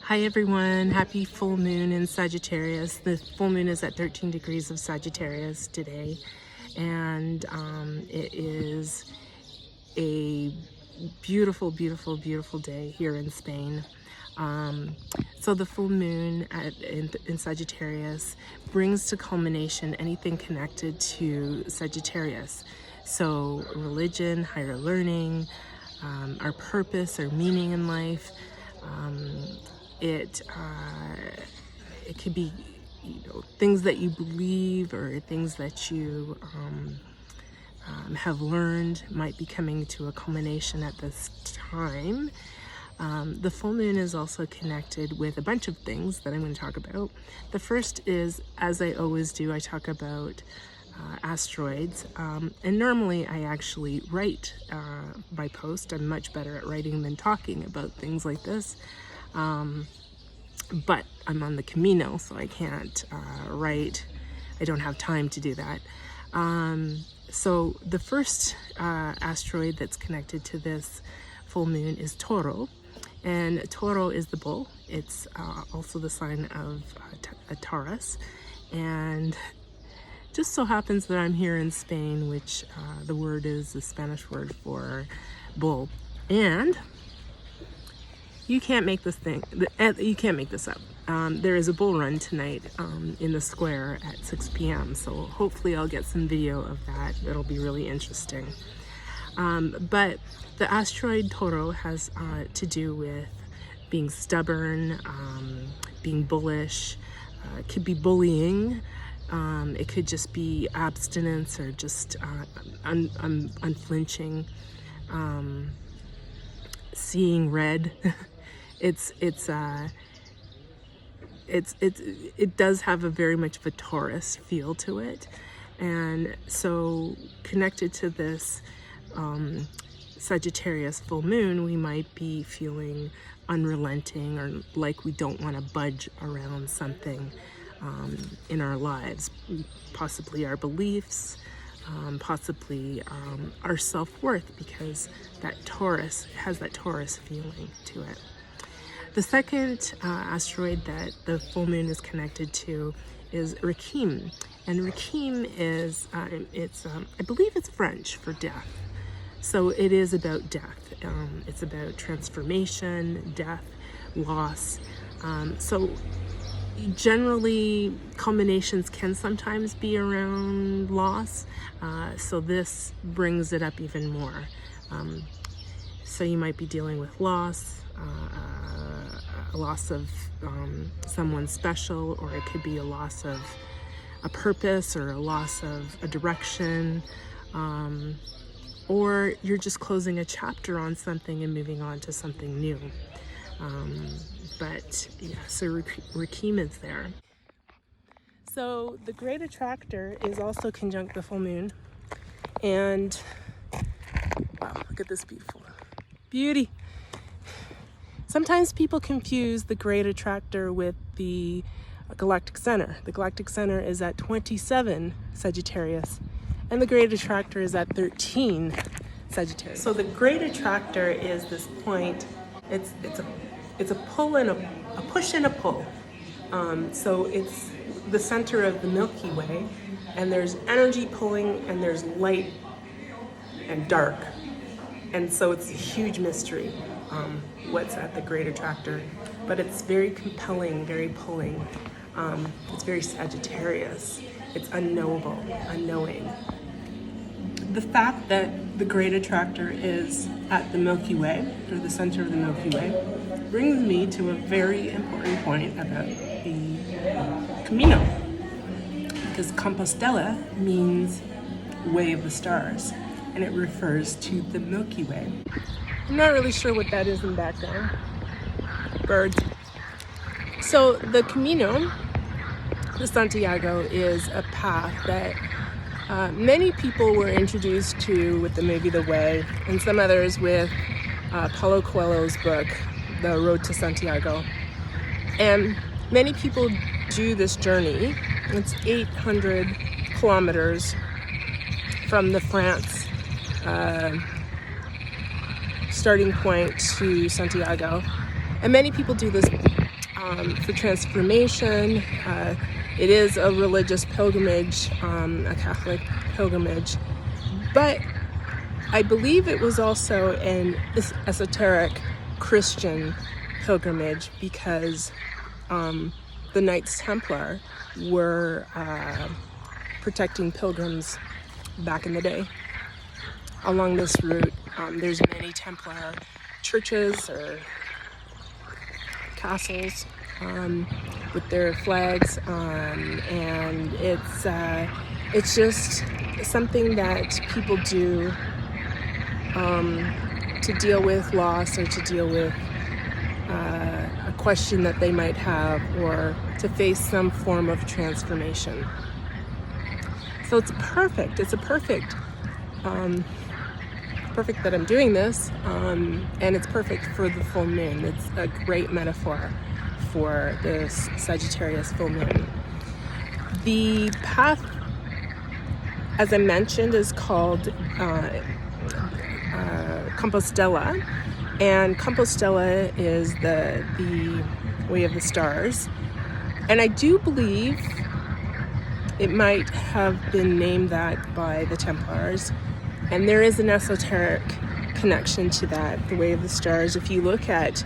Hi everyone, happy full moon in Sagittarius. The full moon is at 13 degrees of Sagittarius today, and it is a beautiful, beautiful, beautiful day here in Spain. So the full moon in Sagittarius brings to culmination anything connected to Sagittarius. So religion, higher learning, our purpose, our meaning in life. It could be, things that you believe or things that you have learned might be coming to a culmination at this time. The full moon is also connected with a bunch of things that I'm going to talk about. The first is, as I always do, I talk about asteroids, and normally I actually write by post. I'm much better at writing than talking about things like this, but I'm on the Camino, so I can't write. I don't have time to do that. So the first asteroid that's connected to this full moon is Toro, and Toro is the bull. It's also the sign of Taurus, and just so happens that I'm here in Spain, which the word is the Spanish word for bull. And you can't make this up. There is a bull run tonight in the square at 6 p.m. So hopefully I'll get some video of that. That'll be really interesting. But the asteroid Toro has to do with being stubborn, being bullish. It could be bullying. It could just be abstinence or just unflinching, seeing red. It does have a very much of a Taurus feel to it, and so connected to this Sagittarius full moon, we might be feeling unrelenting or like we don't want to budge around something in our lives, possibly our beliefs, possibly our self-worth, because that Taurus has that Taurus feeling to it. The second asteroid that the full moon is connected to is Requiem, and Requiem is I believe it's French for death. So it is about death. It's about transformation, death, loss. So generally, culminations can sometimes be around loss, so this brings it up even more. So you might be dealing with loss, a loss of someone special, or it could be a loss of a purpose or a loss of a direction, or you're just closing a chapter on something and moving on to something new. But yeah, so Requiem is there. So the great attractor is also conjunct the full moon, and wow, look at this beautiful beauty. Sometimes people confuse the great attractor with the galactic center. The galactic center is at 27 Sagittarius, and the great attractor is at 13 Sagittarius. So the great attractor is this point. It's a pull and a push and a pull. So it's the center of the Milky Way, and there's energy pulling, and there's light and dark. And so it's a huge mystery what's at the great attractor, but it's very compelling, very pulling. It's very Sagittarius. It's unknowable, unknowing. The fact that the great attractor is at the Milky Way, or the center of the Milky Way, brings me to a very important point about the Camino, because Compostela means way of the stars, and it refers to the Milky Way. I'm not really sure what that is in the background. Birds. So the Camino de Santiago is a path that many people were introduced to with the movie The Way, and some others with Paulo Coelho's book, The Road to Santiago. And many people do this journey. It's 800 kilometers from the France starting point to Santiago. And many people do this for transformation. It is a religious pilgrimage, a Catholic pilgrimage, but I believe it was also an esoteric Christian pilgrimage, because the Knights Templar were protecting pilgrims back in the day. Along this route, there's many Templar churches or castles with their flags, and it's just something that people do to deal with loss, or to deal with a question that they might have, or to face some form of transformation. So it's perfect. It's a perfect that I'm doing this, and it's perfect for the full moon. It's a great metaphor for this Sagittarius full moon. The path, as I mentioned, is called Compostela, and Compostela is the way of the stars, and I do believe it might have been named that by the Templars, and there is an esoteric connection to that, the way of the stars. If you look at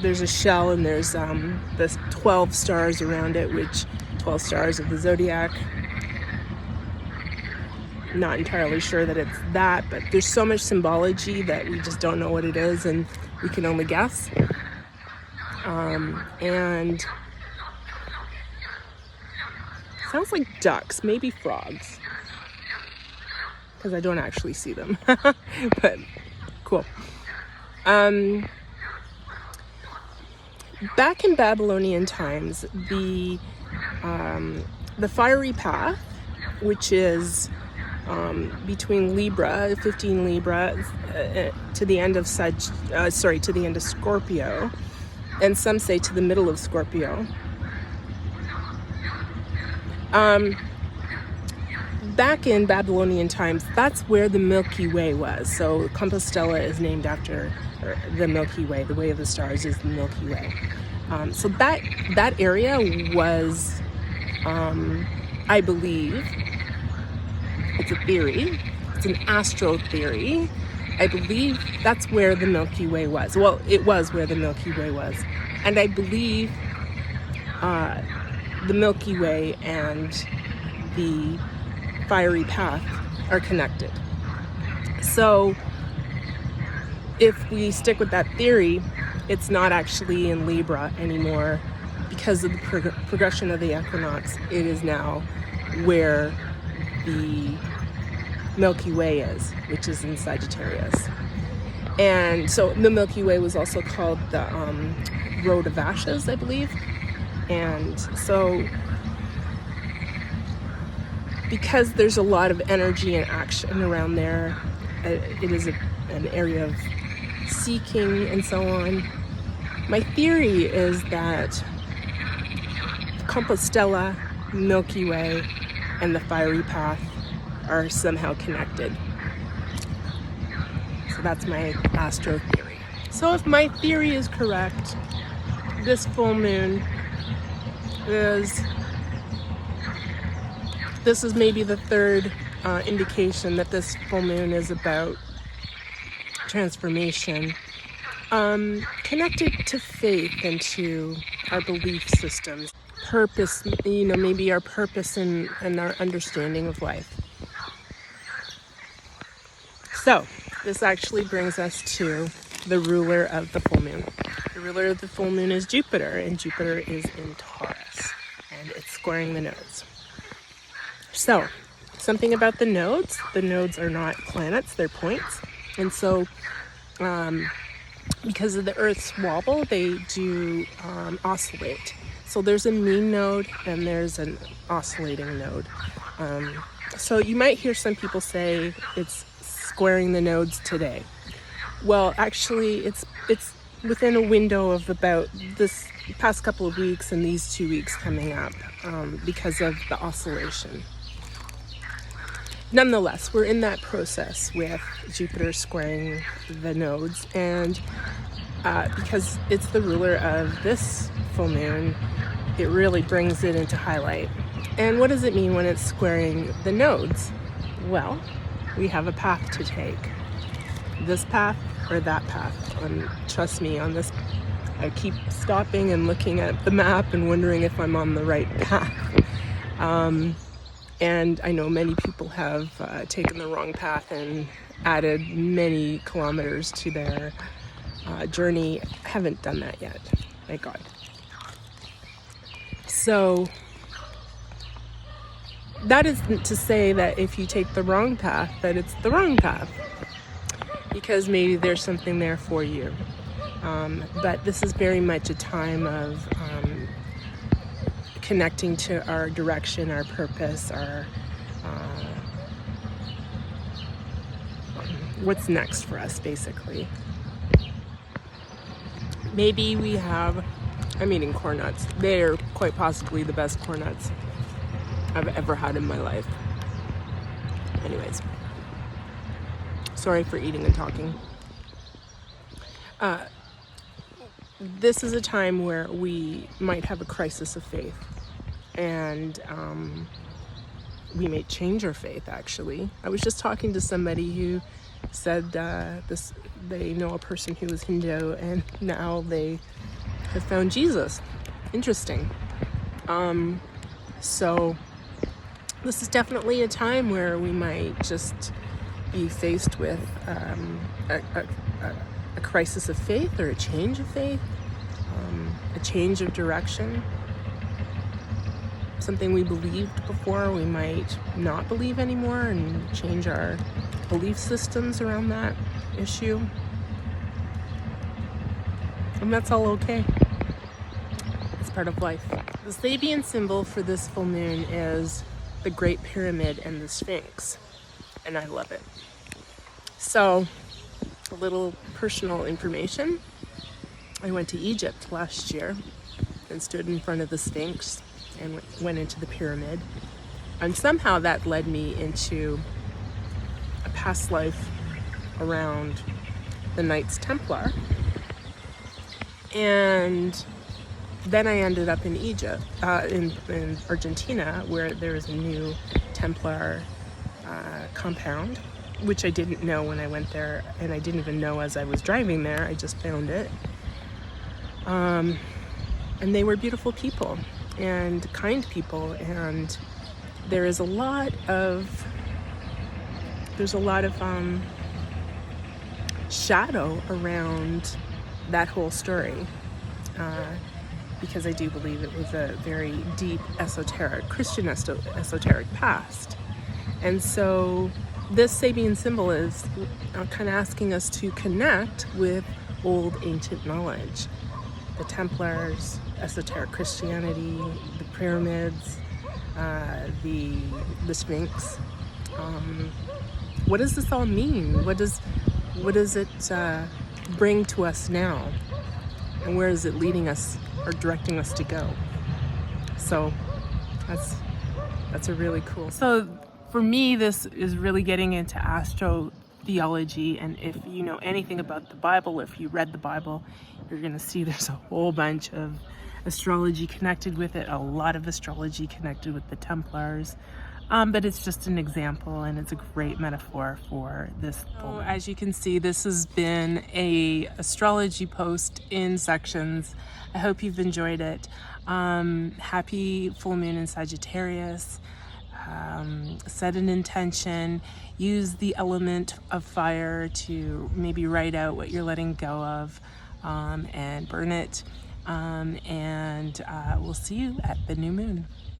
there's a shell, and there's the 12 stars around it, which 12 stars of the zodiac. Not entirely sure that it's that, but there's so much symbology that we just don't know what it is, and we can only guess. And sounds like ducks, maybe frogs, because I don't actually see them. But cool. Back in Babylonian times, the fiery path, which is between Libra, 15 Libra, to the end of to the end of Scorpio, and some say to the middle of Scorpio. Back in Babylonian times, that's where the Milky Way was. So Compostela is named after the Milky Way. The way of the stars is the Milky Way. So that area was, I believe, it's a theory, it's an astro theory, I believe that's where the Milky Way was. Well, it was where the Milky Way was. And I believe the Milky Way and the fiery path are connected. So if we stick with that theory, it's not actually in Libra anymore because of the progression of the equinox. It is now where the Milky Way is, which is in Sagittarius. And so the Milky Way was also called the Road of Ashes, I believe. And so because there's a lot of energy and action around there, it is an area of seeking and so on. My theory is that Compostela, Milky Way, and the fiery path are somehow connected. So that's my astro theory. So if my theory is correct, this full moon is maybe the third indication that this full moon is about transformation, connected to faith and to our belief systems, purpose, maybe our purpose and our understanding of life. So this actually brings us to the ruler of the full moon. The ruler of the full moon is Jupiter, and Jupiter is in Taurus, and it's squaring the nodes. So something about the nodes are not planets, they're points. And so because of the Earth's wobble, they do oscillate. So there's a mean node and there's an oscillating node. So you might hear some people say it's squaring the nodes today. Well, actually, it's within a window of about this past couple of weeks and these 2 weeks coming up because of the oscillation. Nonetheless, we're in that process with Jupiter squaring the nodes, and because it's the ruler of this full moon, it really brings it into highlight. And what does it mean when it's squaring the nodes? Well, we have a path to take. This path or that path. And trust me, on this, I keep stopping and looking at the map and wondering if I'm on the right path. And I know many people have taken the wrong path and added many kilometers to their journey. I haven't done that yet, thank God. So that isn't to say that if you take the wrong path, that it's the wrong path, because maybe there's something there for you. But this is very much a time of connecting to our direction, our purpose, our what's next for us, basically. Maybe we have, I'm eating corn nuts. They are quite possibly the best corn nuts I've ever had in my life. Anyways, sorry for eating and talking. This is a time where we might have a crisis of faith, and we may change our faith, actually. I was just talking to somebody who said they know a person who was Hindu, and now they have found Jesus. Interesting. So this is definitely a time where we might just be faced with a crisis of faith, or a change of faith, a change of direction. Something we believed before, we might not believe anymore, and change our belief systems around that issue. And that's all okay. It's part of life. The Sabian symbol for this full moon is the Great Pyramid and the Sphinx, and I love it. So, a little personal information. I went to Egypt last year and stood in front of the Sphinx and went into the pyramid. And somehow that led me into a past life around the Knights Templar. And then I ended up in Egypt, in Argentina, where there is a new Templar compound, which I didn't know when I went there, and I didn't even know as I was driving there. I just found it. And they were beautiful people and kind people, and there's a lot of shadow around that whole story, because I do believe it was a very deep esoteric Christian esoteric past. And so this Sabian symbol is kind of asking us to connect with old ancient knowledge. The Templars, esoteric Christianity, the pyramids, the Sphinx. What does this all mean? What does it bring to us now? And where is it leading us or directing us to go? So that's a really cool. So for me, this is really getting into astrotheology, and if you know anything about the Bible, if you read the Bible, you're going to see there's a whole bunch of astrology connected with it, a lot of astrology connected with the Templars, but it's just an example, and it's a great metaphor for this. So, as you can see, this has been a astrology post in sections. I hope you've enjoyed it. Happy full moon in Sagittarius. Set an intention, use the element of fire to maybe write out what you're letting go of, and burn it, and we'll see you at the new moon.